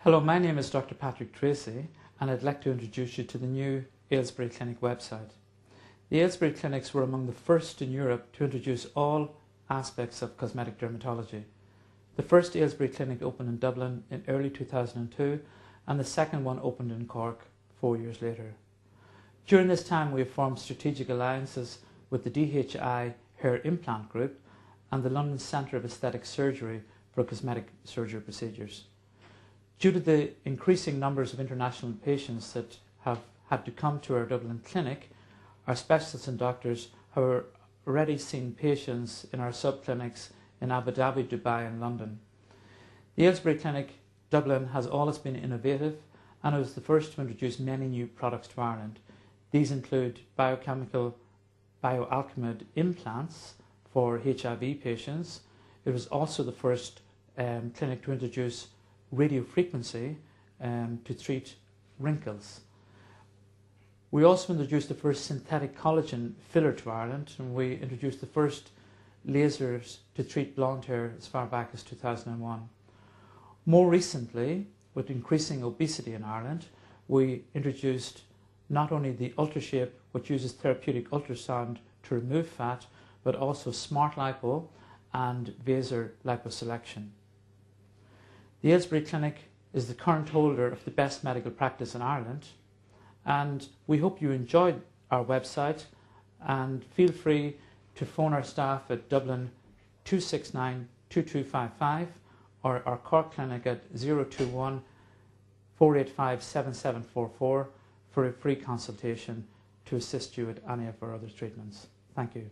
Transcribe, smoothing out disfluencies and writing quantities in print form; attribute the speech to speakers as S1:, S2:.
S1: Hello, my name is Dr. Patrick Treacy, and I'd like to introduce you to the new Ailesbury Clinic website. The Ailesbury Clinics were among the first in Europe to introduce all aspects of cosmetic dermatology. The first Ailesbury Clinic opened in Dublin in early 2002, and the second one opened in Cork 4 years later. During this time, we have formed strategic alliances with the DHI Hair Implant Group and the London Centre of Aesthetic Surgery for cosmetic surgery procedures. Due to the increasing numbers of international patients that have had to come to our Dublin clinic, our specialists and doctors have already seen patients in our sub-clinics in Abu Dhabi, Dubai and London. The Ailesbury Clinic Dublin has always been innovative, and it was the first to introduce many new products to Ireland. These include biochemical bioalchemid implants for HIV patients. It was also the first clinic to introduce radiofrequency to treat wrinkles. We also introduced the first synthetic collagen filler to Ireland, and we introduced the first lasers to treat blonde hair as far back as 2001. More recently, with increasing obesity in Ireland, we introduced not only the UltraShape, which uses therapeutic ultrasound to remove fat, but also Smart Lipo and Vaser liposelection. The Ailesbury Clinic is the current holder of the best medical practice in Ireland, and we hope you enjoyed our website, and feel free to phone our staff at Dublin 269 2255 or our Cork clinic at 021 485 7744 for a free consultation to assist you with any of our other treatments. Thank you.